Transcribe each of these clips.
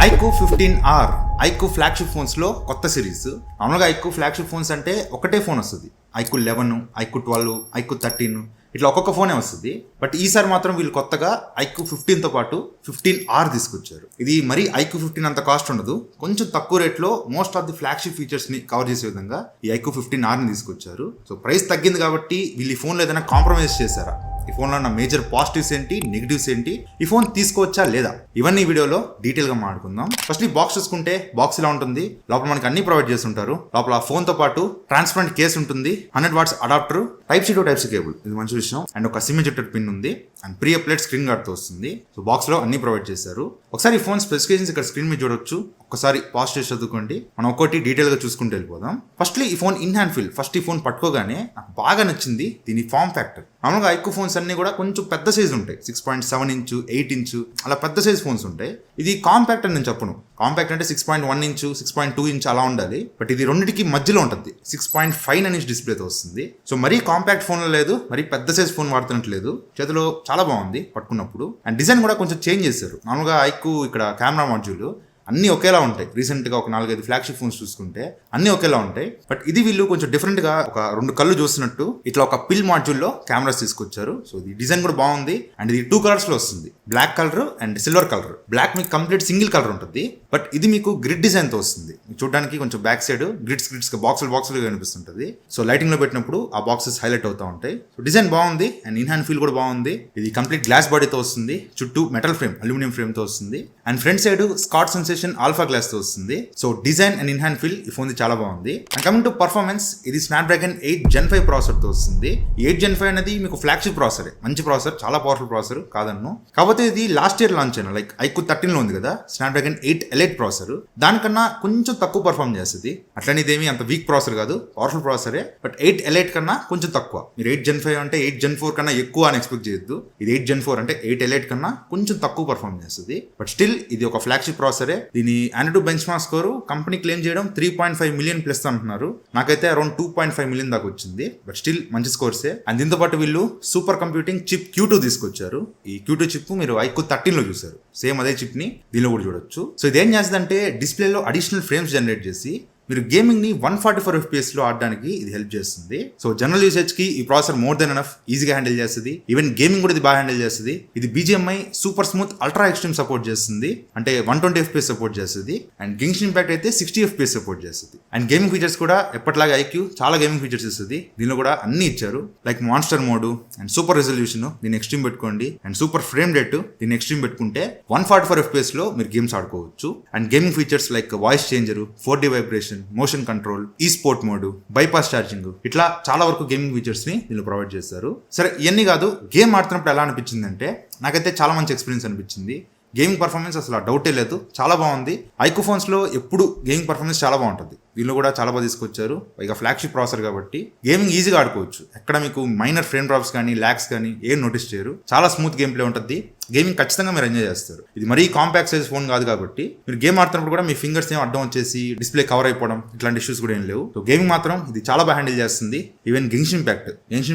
iQOO 15R iQOO flagship ఫోన్స్లో కొత్త series. మామూలుగా iQOO ఫ్లాగ్షిప్ ఫోన్స్ అంటే ఒకటే ఫోన్ వస్తుంది. iQOO 11, iQOO 12, iQOO 13 ఇట్లా ఒక్కొక్క ఫోనే వస్తుంది. బట్ ఈసారి మాత్రం వీళ్ళు కొత్తగా iQOO 15తో పాటు 15R తీసుకొచ్చారు. ఇది మరీ iQOO 15 అంత కాస్ట్ ఉండదు, కొంచెం తక్కువ రేట్లో మోస్ట్ ఆఫ్ ది ఫ్లాగ్షిప్ ఫీచర్స్ని కవర్ చేసే విధంగా ఈ iQOO 15Rని తీసుకొచ్చారు. సో ప్రైస్ తగ్గింది కాబట్టి వీళ్ళు ఈ ఫోన్లో ఏదైనా కాంప్రమైజ్ చేశారా, ఈ ఫోన్లో ఉన్న మేజర్ పాజిటివ్స్ ఏంటి, నెగిటివ్స్ ఏంటి, ఈ ఫోన్ తీసుకోవచ్చా లేదా, ఇవన్నీ వీడియోలో డీటెయిల్గా మాట్లాడుకుందాం. ఫస్ట్ ఈ బాక్స్ చూసుకుంటే బాక్స్ ఇలా ఉంటుంది. లోపల మనకి అన్ని ప్రొవైడ్ చేస్తుంటారు. లోపల ఫోన్తో పాటు ట్రాన్స్పరెంట్ కేస్ ఉంటుంది, 100 watts adapter, type C to type C cable, ఇది మంచి విషయం. అండ్ ఒక సిమ్ ఇంజెక్టెడ్ పిన్ ఉంది అండ్ ప్రీ అప్లైడ్ స్క్రీన్ గార్డ్తో వస్తుంది. సో బాక్స్లో అన్ని ప్రొవైడ్ చేశారు. ఒకసారి ఈ ఫోన్ స్పెసిఫికేషన్స్ ఇక్కడ స్క్రీన్ మీద చూడొచ్చు. ఒకసారి పాజ్ చేసి చదువుకోండి, మనం ఒక్కోటి డీటెయిల్గా చూసుకుంటూ వెళ్ళిపోదాం. ఫస్ట్లీ ఈ phone in hand feel. First ఈ ఫోన్ పట్టుకోగానే నాకు బాగా నచ్చింది దీని ఫామ్ ఫ్యాక్టర్. మామూలుగా iQOO ఫోన్స్ అన్ని కూడా కొంచెం పెద్ద సైజు ఉంటాయి, 6.7 ఇంచు, 8 ఇంచు అలా పెద్ద సైజ్ ఫోన్స్ ఉంటాయి. ఇది కాంపాక్ట్ అని నేను చెప్పను. కాంపాక్ట్ అంటే 6.1 ఇంచు, 6.2 ఇంచు అలా ఉండాలి. బట్ ఇది రెండింటికి మధ్యలో ఉంటుంది, 6.5 ఇంచ్ డిస్ప్లేతో వస్తుంది. సో మరీ కాంపాక్ట్ ఫోన్లో లేదు, మరీ పెద్ద సైజ్ ఫోన్ వాడుతున్నట్లేదు. చేతిలో చాలా బాగుంది పట్టుకున్నప్పుడు. అండ్ డిజైన్ కూడా కొంచెం చేంజ్ చేశారు. మామూలుగా iQOO ఇక్కడ కెమెరా మాడ్యూల్ అన్నీ ఒకేలా ఉంటాయి. రీసెంట్గా ఒక 4-5 ఫ్లాగ్షిప్ ఫోన్స్ చూసుకుంటే అన్నీ ఒకేలా ఉంటాయి. బట్ ఇది వీళ్ళు కొంచెం డిఫరెంట్గా ఒక 2 కళ్ళు చూస్తున్నట్టు ఇట్లా ఒక పిల్ మాడ్యూల్లో కెమెరాస్ తీసుకొచ్చారు. సో ఇది డిజైన్ కూడా బాగుంది. అండ్ ఇది 2 కలర్స్లో వస్తుంది, black colour and silver colour. Black మీకు కంప్లీట్ సింగిల్ కలర్ ఉంటుంది, బట్ ఇది మీకు గ్రిడ్ డిజైన్తో వస్తుంది. చూడడానికి కొంచెం బ్యాక్ సైడ్ గ్రిడ్స్ బాక్సులు కనిపిస్తుంటుంది. సో లైటింగ్లో పెట్టినప్పుడు ఆ బాక్సెస్ హైలైట్ అవుతూ ఉంటాయి. సో డిజైన్ బాగుంది అండ్ ఇన్ హ్యాండ్ ఫీల్ కూడా బాగుంది. ఇది కంప్లీట్ గ్లాస్ బాడీతో వస్తుంది, చుట్టూ మెటల్ ఫ్రేమ్, అల్యూమినియం ఫ్రేమ్తో వస్తుంది. And front side Scott sensation alpha glass తో వస్తుంది. So design and in hand feel ఈ ఫోన్ చాలా బాగుంది. అండ్ కమింగ్ టు పర్ఫార్మెన్స్, ఇది స్నాప్డ్రాగన్ 8 Gen 5 ప్రాసెసర్ తో వస్తుంది. 8 Gen 5 అనేది మీకు ఫ్లాగ్షిప్ ప్రాసెసర్, మంచి ప్రాసెసర్, చాలా పవర్ఫుల్ ప్రాసెసర్ కాదన్ను. కాకపోతే ఇది లాస్ట్ ఇయర్ లాంచ్ అయిన లైక్ iQOO 13 లో ఉంది కదా స్నాప్డ్రాగన్ 8 Elite ప్రాసెసర్, దానికన్నా కొంచెం తక్కువ పర్ఫార్మ్ చేస్తుంది. అట్లనే ఇదేమి అంత వీక్ ప్రాసెసర్ కాదు, పవర్ఫుల్ ప్రాసెసరే. బట్ 8 Elite కన్నా కొంచెం తక్కువ. మీరు 8 Gen 5 అంటే 8 Gen 4 కన్నా ఎక్కువ అని ఎక్స్పెక్ట్ చేయొద్దు. ఇది 8 Gen 4 అంటే 8 Elite కన్నా కొంచెం తక్కువ పర్ఫార్మ్ చేస్తుంది. బట్ స్టిల్ ఇది ఒక ఫ్లాగ్షిప్ ప్రాసెసరే. దీని AnTuTu bench mark score company claim చేయడం 3.5 మిలియన్ ప్లస్ అంటున్నారు. నాకైతే అరౌండ్ 2.5 మిలియన్ దాకా వచ్చింది. బట్ స్టిల్ మంచి స్కోర్సే. అండ్ దీంతో పాటు వీళ్ళు సూపర్ కంప్యూటింగ్ చిప్ Q2 తీసుకొచ్చారు. ఈ Q2 చిప్ మీరు iQOO 13 లో చూసారు, సేమ్ అదే చిప్ ని దీనిలో కూడా చూడొచ్చు. సో ఇదేం చేస్తుందంటే డిస్ప్లేలో అడిషనల్ ఫ్రేమ్స్ జనరేట్ చేసి మీరు గేమింగ్ ని 144 FPS లో ఆడడానికి ఇది హెల్ప్ చేస్తుంది. సో జనరల్ యూసేజ్ కి ఈ ప్రాసెసర్ మోర్ దెన్ ఎనఫ్, ఈజీగా హ్యాండిల్ చేస్తుంది. ఈవెన్ గేమింగ్ కూడా ఇది బాగా హ్యాండిల్ చేస్తుంది. ఇది BGMI super smooth ultra extreme support చేస్తుంది, అంటే 120 FPS సపోర్ట్ చేస్తుంది. అండ్ గెన్షిన్ ఇంపాక్ట్ అయితే 60 FPS సపోర్ట్ చేస్తుంది. అండ్ గేమింగ్ ఫీచర్స్ కూడా ఎప్పటిలాగా iQOO చాలా గేమింగ్ ఫీచర్స్ ఇస్తుంది. దీనిలో కూడా అన్ని ఇచ్చారు, like monster mode and super resolution దీన్ని ఎక్స్ట్రీమ్ పెట్టుకోండి. అండ్ సూపర్ ఫ్రేమ్ రేట్ దీన్ని ఎక్స్ట్రీమ్ పెట్టుకుంటే 144 FPS లో మీరు గేమ్స్ ఆడుకోవచ్చు. And gaming features like voice changer, 4D vibration, motion control, ఈ స్పోర్ట్ మోడ్, బైపాస్ ఛార్జింగ్, ఇట్లా చాలా వరకు గేమింగ్ ఫీచర్స్ ని వీళ్ళు ప్రొవైడ్ చేస్తారు. సరే ఇవన్నీ కాదు, గేమ్ ఆడుతున్నప్పుడు ఎలా అనిపించింది అంటే నాకైతే చాలా మంచి ఎక్స్పీరియన్స్ అనిపించింది. గేమింగ్ పర్ఫార్మెన్స్ అసలు డౌటే లేదు, చాలా బాగుంది. iQOO ఫోన్స్ లో ఎప్పుడు గేమింగ్ పర్ఫార్మెన్స్ చాలా బాగుంటుంది. వీళ్ళు కూడా చాలా బాగా తీసుకొచ్చారు. ఇక ఫ్లాగ్షిప్ ప్రాసెసర్ కాబట్టి గేమింగ్ ఈజీగా ఆడుకోవచ్చు. ఎక్కడ మీకు మైనర్ ఫ్రేమ్ డ్రాప్స్ కానీ ల్యాగ్స్ కానీ ఏం నోటీస్ చేయరు. చాలా స్మూత్ గేమ్ ప్లే ఉంటుంది. గేమింగ్ ఖచ్చితంగా మీరు ఎంజాయ్ చేస్తారు. ఇది మరీ కాంపాక్ట్ సైజ్ ఫోన్ కాదు కాబట్టి మీరు గేమ్ ఆడుతున్నప్పుడు కూడా మీ ఫింగర్స్ ఏం అడ్డం వచ్చేసి డిస్ప్లే కవర్ అయిపోవడం ఇట్లాంటి ఇష్యూస్ కూడా ఏం లేవు. సో గేమింగ్ మాత్రం ఇది చాలా బాగా హ్యాండిల్ చేస్తుంది. ఈవెన్ గెన్షిన్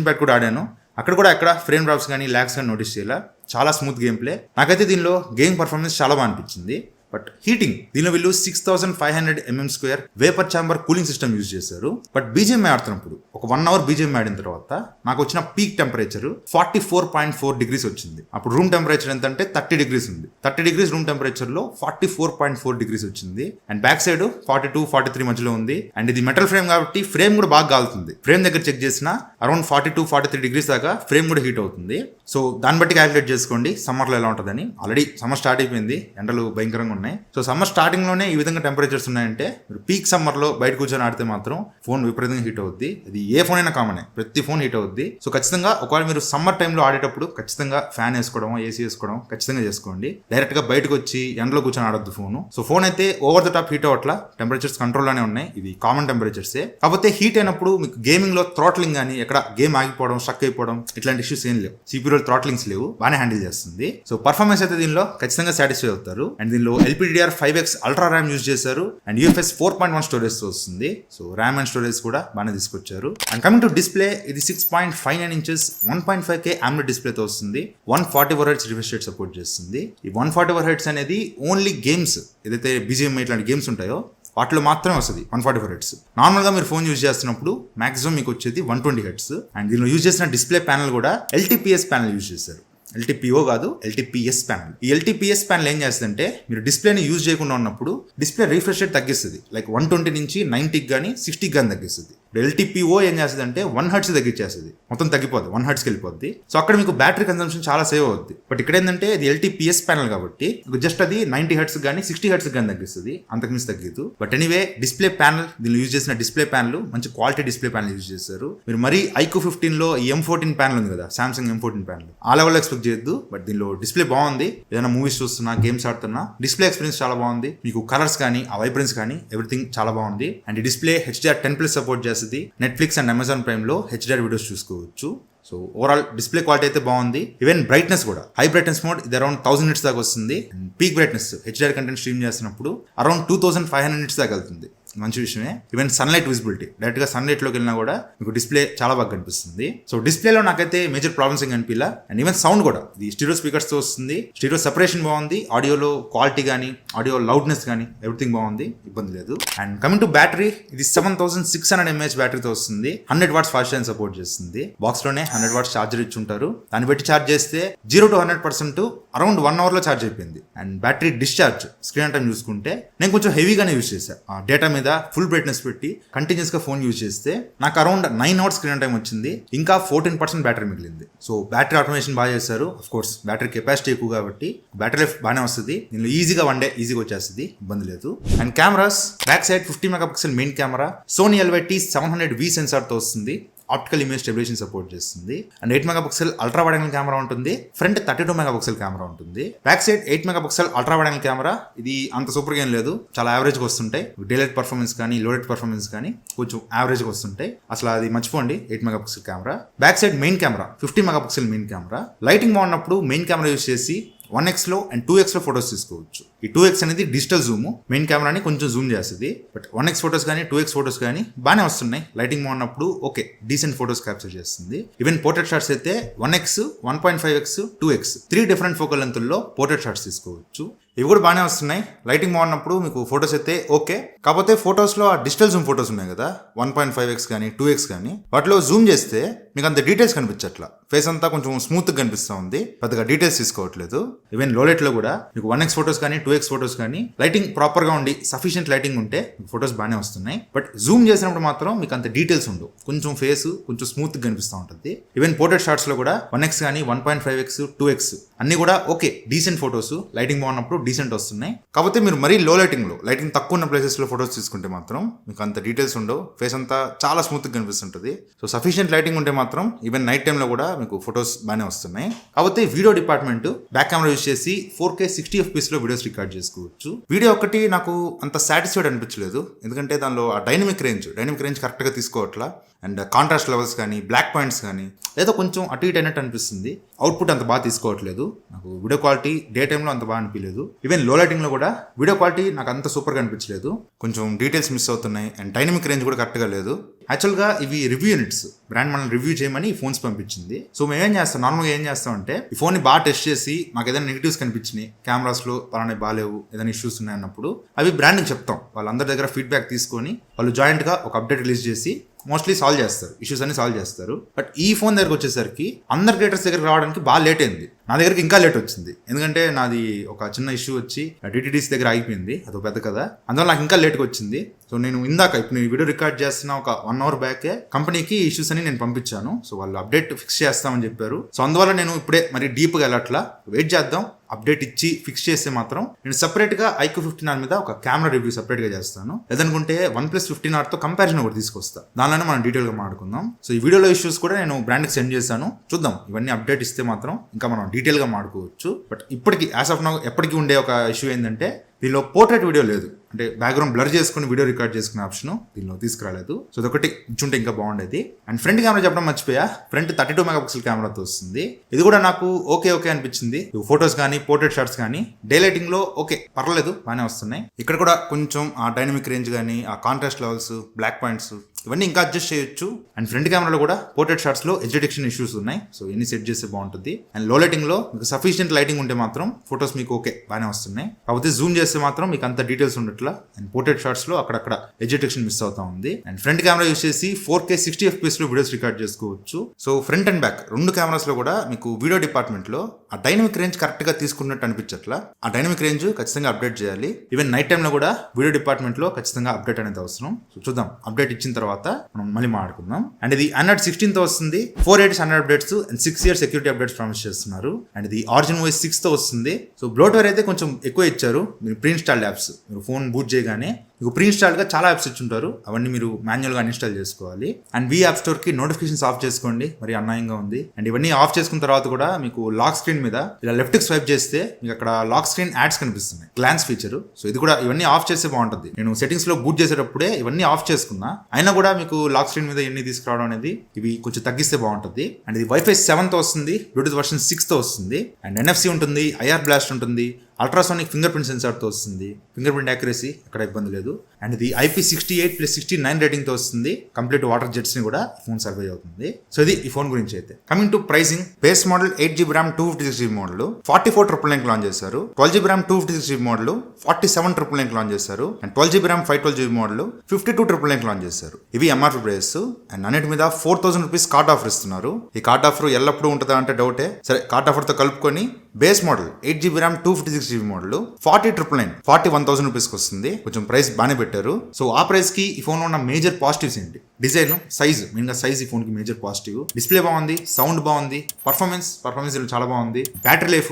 ఇంపాక్ట్ కూడా ఆడాను, అక్కడ కూడా ఎక్కడ ఫ్రేమ్ డ్రాప్స్ కానీ ల్యాగ్స్ కానీ నోటీస్ చేయాల. చాలా స్మూత్ గేమ్ ప్లే. నాకైతే దీనిలో గేమింగ్ పర్ఫార్మెన్స్ చాలా బాగా అనిపించింది. బట్ హీటింగ్, దీనిలో వీళ్ళు 6500 mm² vapour chamber cooling system use చేశారు. బట్ BGMI ఆడుతున్నప్పుడు ఒక 1 hour BGMI ఆడిన తర్వాత నాకు వచ్చిన పీక్ టెంపరేచర్ 44.4 degrees వచ్చింది. అప్పుడు రూమ్ టెంపరేచర్ ఎంత అంటే 30 degrees ఉంది. 30 degrees రూమ్ టెంపరేచర్ లో 44.4 degrees వచ్చింది. అండ్ బ్యాక్ సైడ్ 42-43 మధ్యలో ఉంది. అండ్ ఇది మెటల్ ఫ్రేమ్ కాబట్టి ఫ్రేమ్ కూడా బాగా కాలుతుంది. ఫ్రేమ్ దగ్గర చెక్ చేసిన అరౌండ్ 42-43 degrees దాకా ఫ్రేమ్ కూడా హీట్ అవుతుంది. సో దాన్ని బట్టి క్యాలిక్యులేట్ చేసుకోండి సమ్మర్లో ఎలా ఉంటుందని. ఆల్రెడీ సమ్మర్ స్టార్ట్ అయిపోయింది, ఎండలు భయంకరంగా ఉన్నాయి. సో సమ్మర్ స్టార్టింగ్ లోనే ఈ విధంగా టెంపరేచర్స్ ఉన్నాయంటే మీరు పీక్ సమ్మర్ లో బయట కూర్చొని ఆడితే మాత్రం ఫోన్ విపరీతంగా హీట్ అవుద్ది. అది ఏ ఫోన్ అయినా కామనే, ప్రతి ఫోన్ హీట్ అవుద్ది. సో ఖచ్చితంగా ఒకవేళ మీరు సమ్మర్ టైంలో ఆడేటప్పుడు ఖచ్చితంగా ఫ్యాన్ వేసుకోవడం, ఏసీ వేసుకోవడం ఖచ్చితంగా చేసుకోండి. డైరెక్ట్ గా బయటకు వచ్చి ఎండలో కూర్చొని ఆడొద్దు ఫోన్. సో ఫోన్ అయితే ఓవర్ ద టాప్ హీట్ అవ్వట్లా, టెంపరేచర్స్ కంట్రోల్లోనే ఉన్నాయి. ఇవి కామన్ టెంపరేచర్సే. కాకపోతే హీట్ అయినప్పుడు మీకు గేమింగ్ లో థ్రాట్లింగ్ కానీ ఎక్కడ గేమ్ ఆగిపోవడం, స్ట్రక్ అయిపోవడం ఇట్లాంటి ఇష్యూస్ ఏం లేవు. CPU థ్రాట్లింగ్స్ లేవు, బాగానే హ్యాండిల్ చేస్తుంది. సో పర్ఫార్మెన్స్ అయితే దీనిలో ఖచ్చితంగా సాటిస్ఫై అవుతారు. అండ్ దీనిలో LPDDR5X అల్ట్రా ర్యామ్ యూజ్ చేశారు అండ్ UFS 4.1 స్టోరేజ్ తో వస్తుంది. సో ర్యామ్ అండ్ స్టోరేజ్ కూడా బాగానే తీసుకొచ్చారు. అండ్ కమింగ్ టు డిస్ప్లే, ఇది 6.59 ఇంచెస్ 1.5K AMOLED డిస్ప్లే తో వస్తుంది. 144 Hz రిఫ్రెష్ రేట్ సపోర్ట్ చేస్తుంది. ఈ 144 Hz అనేది ఓన్లీ గేమ్స్ ఏదైతే BGMI ఇట్లాంటి గేమ్స్ ఉంటాయో వాటిలో మాత్రమే వస్తుంది 144 Hz. నార్మల్గా మీరు ఫోన్ యూజ్ చేస్తున్నప్పుడు మాక్సిమం మీకు వచ్చేది 120 Hz. అండ్ దీనిలో యూజ్ చేసిన డిస్ప్లే ప్యానల్ కూడా LTPS ప్యానల్ యూజ్ చేశారు. LTPO కాదు, LTPS ప్యానల్. ఈ LTPS ప్యానల్ ఏం చేస్తుందంటే మీరు డిస్ప్లేని యూజ్ చేయకుండా ఉన్నప్పుడు డిస్ప్లే రిఫ్రెష్ రేట్ తగ్గిస్తుంది. లైక్ 120 నుంచి 90కి కానీ 60కి కానీ తగ్గిస్తుంది. LTPO ఏం చేస్తుంది అంటే 1 Hz తగ్గించేస్తుంది, మొత్తం తగ్గిపోద్ది, 1 Hzకి వెళ్ళిపోద్ది. సో అక్కడ మీకు బ్యాటరీ కన్సంప్షన్ చాలా సేవ్ అవుద్ది. బట్ ఇక్కడ ఏంటంటే ఇది LTPS ప్యానల్ కాబట్టి జస్ట్ అది 90 Hz కానీ 60 Hz కానీ తగ్గిస్తుంది, అంతకుమించి తగ్గదు. బట్ ఎనీవే డిస్ప్లే ప్యానల్, దీనిలో యూజ్ చేసిన డిస్ప్లే ప్యానల్ మంచి క్వాలిటీ డిస్ప్లే ప్యానల్ యూజ్ చేశారు. మీరు మరీ iQOO 15లో M14 ప్యానల్ ఉంది కదా, సామ్సంగ్ M14 ప్యానల్, ఆ లెవెల్లో ఎక్స్పెక్ట్ చేయొద్దు. బట్ దీనిలో డిస్ప్లే బాగుంది. ఏదైనా మూవీస్ చూస్తున్నా, గేమ్స్ ఆడుతున్నా డిస్ప్లే ఎక్స్పీరియన్స్ చాలా బాగుంది. మీకు కలర్స్ కానీ ఆ వైబ్రెన్స్ కానీ ఎవ్రీథింగ్ చాలా బాగుంది. అండ్ ఈ డిస్ప్లే HDR10+ సపోర్ట్ చేస్తుంది. నెట్ఫ్లిక్స్ అండ్ అమెజాన్ ప్రైమ్ లో HDR వీడియోస్ చూసుకోవచ్చు. సో ఓవరాల్ డిస్ప్లే క్వాలిటీ అయితే బాగుంది. ఈవెన్ బ్రైట్నెస్ కూడా హై బ్రైట్నెస్ మోడ్ ఇది అరౌండ్ 1000 nits దాకా వస్తుంది. Peak brightness HDR content stream చేస్తున్నప్పుడు అరౌండ్ 2500 nits దాకా వెళ్తుంది. మంచి విషయమే. ఈవెన్ సన్లైట్ విజిబిలిటీ, డైరెక్ట్ గా సన్లైట్ లోకి వెళ్ళినా కూడా మీకు డిస్ప్లే చాలా బాగా కనిపిస్తుంది. సో డిస్ప్లేలో నాకైతే మేజర్ ప్రాబ్లమ్స్ ఏం కనిపించలా. అండ్ ఈవెన్ సౌండ్ కూడా ఇది స్టీరియో స్పీకర్స్ తో వస్తుంది. స్టీరియో సెపరేషన్ బాగుంది. ఆడియోలో క్వాలిటీ కానీ ఆడియో లౌడ్నెస్ కానీ ఎవ్రీథింగ్ బాగుంది, ఇబ్బంది లేదు. అండ్ కమింగ్ టు బ్యాటరీ, ఇది 7600 mAh బ్యాటరీతో వస్తుంది. 100 watts ఫాస్ట్ ఛార్జింగ్ సపోర్ట్ చేస్తుంది. బాక్స్ లోనే 100 watts ఛార్జర్ ఇచ్చి ఉంటారు. దాన్ని బట్టి ఛార్జ్ చేస్తే 0 to 100% అరౌండ్ 1 hour లో ఛార్జ్ అయిపోయింది. And battery discharge screen time చూసుకుంటే నేను కొంచెం హెవీగానే యూజ్ చేశాను. డేటా మీద ఫుల్ బ్రైట్నెస్ పెట్టి కంటిన్యూస్ గా ఫోన్ యూజ్ చేస్తే నాకు అరౌండ్ 9 hours స్క్రీన్ టైం వచ్చింది. ఇంకా 14% బ్యాటరీ మిగిలింది. సో బ్యాటరీ ఆటోమేషన్ బాగా చేశారు. ఆఫ్ కోర్స్ బ్యాటరీ కెపాసిటీ ఎక్కువ కాబట్టి బ్యాటరీ లైఫ్ బాగానే వస్తుంది. దీనిలో ఈజీగా 1 day ఈజీగా వచ్చేస్తుంది, ఇబ్బంది లేదు. And cameras, back side 50 MP main camera, Sony LYT-700V sensor తో వస్తుంది. ఆప్టికల్ ఇమేజ్ స్టెబిలైజేషన్ సపోర్ట్ చేస్తుంది. And 8 MP ultra wide angle camera ఉంటుంది. ఫ్రంట్ 32 MP కెమెరా ఉంటుంది. Back side 8 MP ultra wide angle camera. ఇది అంత సూపర్ గా ఏం లేదు, చాలా యావరేజ్ గా వస్తుంటాయి. డేలైట్ పర్ఫార్మెన్స్ కానీ లోడెడ్ పర్ఫార్మెన్స్ కానీ కొంచెం యావరేజ్ గా వస్తుంటాయి. అసలు అది మర్చిపోండి. 8 MP camera. Back side main camera 50 MP main camera. Lighting బాగున్నప్పుడు మెయిన్ కెమెరా యూజ్ చేసి 1x లో అండ్ 2x లో ఫొటోస్ తీసుకోవచ్చు. ఈ 2x అనేది డిజిటల్ జూమ్, మెయిన్ కెమెరాని కొంచెం జూమ్ చేస్తుంది. బట్ 1x ఫొటోస్ కానీ 2x ఫొటోస్ కానీ బాగానే వస్తున్నాయి. లైటింగ్ బాగున్నప్పుడు ఓకే డీసెంట్ ఫొటోస్ క్యాప్చర్ చేస్తుంది. ఈవెన్ పోర్ట్రేట్ షాట్స్ అయితే 1x, 1.5x, 2x 3 different focal లెంత్ల్లో పోర్ట్రేట్ షాట్స్ తీసుకోవచ్చు. ఇవి కూడా బాగానే వస్తున్నాయి. లైటింగ్ బాగున్నప్పుడు మీకు ఫొటోస్ అయితే ఓకే. కాకపోతే ఫొటోస్ లో ఆ డిజిటల్ జూమ్ ఫొటోస్ ఉన్నాయి కదా, 1.5x కానీ 2x కానీ, వాటిలో జూమ్ చేస్తే మీకు అంత డీటెయిల్స్ కనిపించట్లా. ఫేస్ అంతా కొంచెం స్మూత్ గా కనిపిస్తూ ఉంది, పెద్దగా డీటెయిల్స్ తీసుకోవట్లేదు. ఈవెన్ లోలెట్ లో కూడా మీకు 1x ఫొటోస్ కానీ 2x ఫొటోస్ కానీ లైటింగ్ ప్రాపర్ గా ఉండి సఫిషియెంట్ లైటింగ్ ఉంటే ఫొటోస్ బాగానే వస్తున్నాయి. బట్ జూమ్ చేసినప్పుడు మాత్రం మీకు అంత డీటెయిల్స్ ఉండవు, కొంచెం ఫేస్ కొంచెం స్మూత్ గా కనిపిస్తూ ఉంటుంది. ఈవెన్ పోర్ట్రేట్ షాట్స్ లో కూడా 1x కానీ 1.5x, 2x అన్ని కూడా ఓకే డీసెంట్ ఫొటోస్, లైటింగ్ బాగున్నప్పుడు డీసెంట్ వస్తున్నాయి. కాకపోతే మీరు మరీ లో లైటింగ్ లో, లైటింగ్ తక్కువ ఉన్న ప్లేసెస్ లో ఫొటోస్ తీసుకుంటే మాత్రం మీకు అంత డీటెయిల్స్ ఉండవు, ఫేస్ అంతా చాలా స్మూత్ గా కనిపిస్తుంటుంది. సో సఫిషియెంట్ లైటింగ్ ఉంటే మాత్రం ఈవెన్ నైట్ టైమ్ లో కూడా మీకు ఫొటోస్ బాగానే వస్తున్నాయి. కాకపోతే video department back camera use చేసి 4K 60 FPS లో వీడియోస్ రికార్డ్ చేసుకోవచ్చు. వీడియో ఒకటి నాకు అంత సాటిస్ఫైడ్ అనిపించలేదు, ఎందుకంటే దానిలో ఆ డైనమిక్ రేంజ్ కరెక్ట్ గా తీసుకోవట్లా. అండ్ కాంట్రాస్ట్ లెవెల్స్ కానీ బ్లాక్ పాయింట్స్ కానీ ఏదో కొంచెం అటు ఇటు అయినట్టు అనిపిస్తుంది. అవుట్పుట్ అంత బాగా తీసుకోవట్లేదు. నాకు వీడియో క్వాలిటీ డే టైంలో అంత బాగా అనిపించలేదు. ఈవెన్ లో లైటింగ్ లో కూడా వీడియో క్వాలిటీ నాకు అంత సూపర్గా అనిపించలేదు, కొంచెం డీటెయిల్స్ మిస్ అవుతున్నాయి. అండ్ డైనమిక్ రేంజ్ కూడా కరెక్ట్గా లేదు. యాక్చువల్గా ఇవి రివ్యూ యూనిట్స్, బ్రాండ్ మనల్ని రివ్యూ చేయమని ఈ ఫోన్స్ పంపించింది. సో మేమేం చేస్తాం, నార్మల్గా ఏం చేస్తాం అంటే ఈ ఫోన్ని బాగా టెస్ట్ చేసి మాకు ఏదైనా నెగిటివ్స్ కనిపించినాయి, కెమెరాస్లో పలానా బాగాలేవు, ఏదైనా ఇష్యూస్ ఉన్నాయి అన్నప్పుడు అవి బ్రాండ్కి చెప్తాం. వాళ్ళందరి దగ్గర ఫీడ్బ్యాక్ తీసుకొని వాళ్ళు జాయింట్గా ఒక అప్డేట్ రిలీజ్ చేసి మోస్ట్లీ సాల్వ్ చేస్తారు, ఇష్యూస్ అన్ని సాల్వ్ చేస్తారు. బట్ ఈ ఫోన్ దగ్గరకు వచ్చేసరికి అందరు క్రియేటర్స్ దగ్గరికి రావడానికి బాగా లేట్ అయింది. నా దగ్గరికి ఇంకా లేట్ వచ్చింది, ఎందుకంటే నాది ఒక చిన్న ఇష్యూ వచ్చి DTDC దగ్గర ఆగిపోయింది, అదొక పెద్ద కదా, అందువల్ల నాకు ఇంకా లేట్గా వచ్చింది. సో నేను ఇందాక ఇప్పుడు నేను వీడియో రికార్డ్ చేస్తున్న ఒక 1 hour బ్యాకే కంపెనీకి ఇష్యూస్ అని నేను పంపించాను. సో వాళ్ళు అప్డేట్ ఫిక్స్ చేస్తామని చెప్పారు. సో అందువల్ల నేను ఇప్పుడే మరి డీప్గా వెళ్ళట్లా, వెయిట్ చేద్దాం. అప్డేట్ ఇచ్చి ఫిక్స్ చేస్తే మాత్రం నేను సెపరేట్గా iQOO 15R మీద ఒక కెమెరా రివ్యూ సెపరేట్గా చేస్తాను. లేదనుకుంటే OnePlus 15Rతో కంపారిజన్ కూడా తీసుకొస్తా, దానిలోనే మనం డీటెయిల్గా మాట్లాడుకుందాం. సో ఈ వీడియోలో ఇష్యూస్ కూడా నేను బ్రాండ్కి సెండ్ చేశాను, చూద్దాం. ఇవన్నీ అప్డేట్ ఇస్తే మాత్రం ఇంకా మనం డీటెయిల్గా మాడుకోవచ్చు. బట్ ఇప్పటికి యాజ్ ఆఫ్ నౌ ఎప్పటికీ ఉండే ఒక ఇష్యూ ఏంటంటే దీనిలో పోర్ట్రేట్ వీడియో లేదు, అంటే బ్యాక్గ్రౌండ్ బ్లర్ చేసుకుని వీడియో రికార్డ్ చేసుకునే ఆప్షన్ దీనిలో తీసుకురాలేదు. సో అదొకటి ఇచ్చుంటే ఇంకా బాగుండేది. అండ్ ఫ్రంట్ కెమెరా చెప్పడం మర్చిపోయా, ఫ్రంట్ 32 మెగాపిక్సెల్ కెమెరాతో వస్తుంది. ఇది కూడా నాకు ఓకే అనిపించింది. ఫొటోస్ కానీ పోర్ట్రేట్ షాట్స్ కానీ డే లైటింగ్ లో ఓకే పర్లేదు బాగానే వస్తున్నాయి. ఇక్కడ కూడా కొంచెం ఆ డైనమిక్ రేంజ్ కానీ ఆ కాంట్రాస్ట్ లెవెల్స్, బ్లాక్ పాయింట్స్ ఇవన్నీ ఇంకా అడ్జస్ట్ చేయొచ్చు. అండ్ ఫ్రంట్ కెమెరాలో కూడా పోర్ట్రేట్ షాట్స్ లో ఎడ్జ్ డిటెక్షన్ ఇష్యూస్ ఉన్నాయి. సో ఇన్ని సెట్ చేస్తే బాగుంటుంది. అండ్ లో లైటింగ్ లో మీకు సఫిషియెంట్ లైటింగ్ ఉంటే మాత్రం ఫొటోస్ మీకు ఓకే బాగానే వస్తున్నాయి. కాకపోతే జూమ్ చేస్తే మాత్రం మీకు అంత డీటెయిల్స్ ఉండట్లా. అండ్ పోర్ట్రేట్ షాట్స్ లో అక్కడక్కడ ఎడ్జ్ డిటెక్షన్ మిస్ అవుతా ఉంది. అండ్ ఫ్రంట్ కెమెరా యూస్ చేసి 4K 60 FPS లో వీడియోస్ రికార్డ్ చేసుకోవచ్చు. సో ఫ్రంట్ అండ్ బ్యాక్ రెండు కెమెరాస్ లో కూడా మీకు వీడియో డిపార్ట్మెంట్ లో ఆ డైనమిక్ రేంజ్ కరెక్ట్ గా తీసుకున్నట్టు అనిపించట్లా. ఆ డైనమిక్ రేంజ్ ఖచ్చితంగా అప్డేట్ చేయాలి. ఈవెన్ నైట్ టైమ్ లో కూడా వీడియో డిపార్ట్మెంట్ లో ఖచ్చితంగా అప్డేట్ అనేది అవసరం. సో చూద్దాం, అప్డేట్ ఇచ్చిన తర్వాత మనం మళ్ళీ మాట్లాడుకుందాం. అండ్ ఇది Android 16 తో వస్తుంది. 4 years Android updates and 6 years security updates promise చేస్తున్నారు. అండ్ ఇది Origin OS 6 తో వస్తుంది. సో బ్లోట్వేర్ అయితే కొంచెం ఎక్కువ ఇచ్చారు. మీరు ప్రీ ఇన్స్టాల్డ్ యాప్స్ మీరు ఫోన్ బూట్ చేయగానే మీకు ప్రీ ఇన్స్టాల్ గా చాలా యాప్స్ ఇచ్చుంటారు, అవన్నీ మీరు మాన్యువల్ గా ఇన్స్టాల్ చేసుకోవాలి. అండ్ వి యాప్ స్టోర్ కి నోటిఫికేషన్స్ ఆఫ్ చేసుకోండి, మరి అన్యాయంగా ఉంది. అండ్ ఇవన్నీ ఆఫ్ చేసుకున్న తర్వాత కూడా మీకు లాక్ స్క్రీన్ మీద ఇలా లెఫ్ట్ కి స్వైప్ చేస్తే మీకు అక్కడ లాక్ స్క్రీన్ యాడ్స్ కనిపిస్తున్నాయి, గ్లాన్స్ ఫీచర్. సో ఇది కూడా ఇవన్నీ ఆఫ్ చేస్తే బాగుంటుంది. నేను సెట్టింగ్స్ లో బూట్ చేసేటప్పుడే ఇవన్నీ ఆఫ్ చేసుకున్నా, అయినా కూడా మీకు లాక్ స్క్రీన్ మీద ఇవన్నీ తీసుకురావడం అనేది ఇవి కొంచెం తగ్గిస్తే బాగుంటుంది. అండ్ ఇది Wi-Fi 7 తో వస్తుంది, బ్లూటూత్ వర్షన్ 6 తో వస్తుంది. అండ్ NFC ఉంటుంది, IR బ్లాస్ట్ ఉంటుంది, అల్ట్రాసోనిక్ ఫింగర్ ప్రింట్ సెన్సార్తో వస్తుంది. ఫింగర్ ప్రింట్ యాక్యురసీ అక్కడ ఇబ్బంది లేదు. అండ్ ఇది IP68+69 రేటింగ్తో వస్తుంది. కంప్లీట్ వాటర్ జెట్స్ని కూడా ఫోన్ సర్వే అవుతుంది. సో ఇది ఈ ఫోన్ గురించి అయితే. Coming to pricing, base model 8GB RAM 256GB model 44,999 launch చేశారు. 12GB RAM 256GB model 47,999 launch చేశారు. And 12GB RAM 512GB model 52,999 launch చేశారు. ఇవి MRP ప్రైస్. అండ్ అన్నిటి మీద 4,000 రూపీస్ కార్డ్ ఆఫర్ ఇస్తున్నారు. ఈ కార్డ్ ఆఫర్ ఎల్లప్పుడూ ఉంటుందా అంటే డౌటే. సరే, కార్డ్ ఆఫర్తో కలుపుకొని base model 8GB RAM 256GB model 41,000 రూపీస్కి వస్తుంది. కొంచెం ప్రైస్ బాగానే పెట్టారు. సో ఆ ప్రైస్ కి ఈ ఫోన్ లో ఉన్న మేజర్ పాజిటివ్స్ ఏంటి? డిజైన్, సైజ్, మెయిన్ గా సైజ్ ఈ ఫోన్ కి మేజర్ పాజిటివ్. డిస్ప్లే బాగుంది, సౌండ్ బాగుంది, పర్ఫార్మెన్స్ చాలా బాగుంది, బ్యాటరీ లైఫ్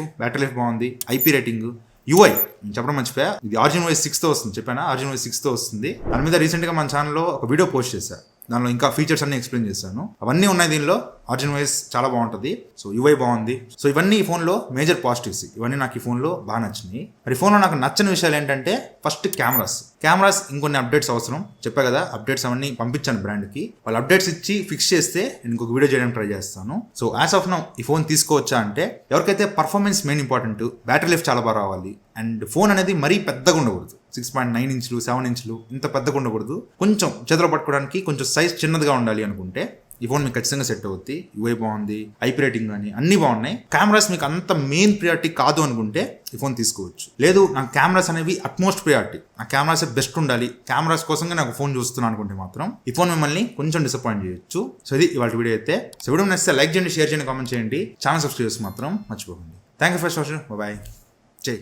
బాగుంది, IP రేటింగ్, UI చెప్పడం మర్చిపోయా, ఇది Origin OS 6 తో వస్తుంది. చెప్పానా Origin OS 6 తో వస్తుంది. దాని మీద రీసెంట్ గా మన ఛానల్లో ఒక వీడియో పోస్ట్ చేశా, దానిలో ఇంకా ఫీచర్స్ అన్ని ఎక్స్ప్లెయిన్ చేశాను. అవన్నీ ఉన్నాయి దీనిలో. Origin OS చాలా బాగుంటుంది. సో UI బాగుంది. సో ఇవన్నీ ఈ ఫోన్లో మేజర్ పాజిటివ్స్. ఇవన్నీ నాకు ఈ ఫోన్లో బాగా నచ్చినాయి. మరి ఫోన్లో నాకు నచ్చని విషయాలు ఏంటంటే ఫస్ట్ కెమెరాస్ ఇంకొన్ని అప్డేట్స్ అవసరం. చెప్పా కదా, అప్డేట్స్ అవన్నీ పంపించాను బ్రాండ్కి. వాళ్ళు అప్డేట్స్ ఇచ్చి ఫిక్స్ చేస్తే నేను ఇంకొక వీడియో చేయడానికి ట్రై చేస్తాను. సో యాజ్ ఆఫ్ నౌ ఈ ఫోన్ తీసుకోవచ్చా అంటే ఎవరికైతే performance main important, battery life చాలా బాగా రావాలి, అండ్ ఫోన్ అనేది మరీ పెద్దగా ఉండకూడదు, 6.9 ఇంచులు 7 ఇంచులు ఇంత పెద్దగా ఉండకూడదు, కొంచెం చేతిలో పట్టుకోవడానికి కొంచెం సైజ్ చిన్నదిగా ఉండాలి అనుకుంటే ఈ ఫోన్ మీకు ఖచ్చితంగా సెట్ అవుద్ది. UI బాగుంది, IP రేటింగ్ కానీ అన్ని బాగున్నాయి. కెమెరాస్ మీకు అంత మెయిన్ ప్రియారిటీ కాదు అనుకుంటే ఈ ఫోన్ తీసుకోవచ్చు. లేదు నాకు కెమెరాస్ అనేవి అట్మోస్ట్ ప్రియారిటీ, నా కెమెరాస్ బెస్ట్ ఉండాలి, కెమెరాస్ కోసంగా నాకు ఫోన్ చూస్తున్నాను అనుకుంటే మాత్రం ఈ ఫోన్ మిమ్మల్ని కొంచెం డిసప్పాయింట్ చేయొచ్చు. సో ఇది ఇవాళ వీడియో అయితే. సో వీడియో నచ్చితే లైక్ చేయండి, షేర్ చేయండి, కామెంట్ చేయండి, ఛానల్ సబ్స్క్రైబ్ చేసి మాత్రం మర్చిపోకండి. Thank you for watching. Bye. జై.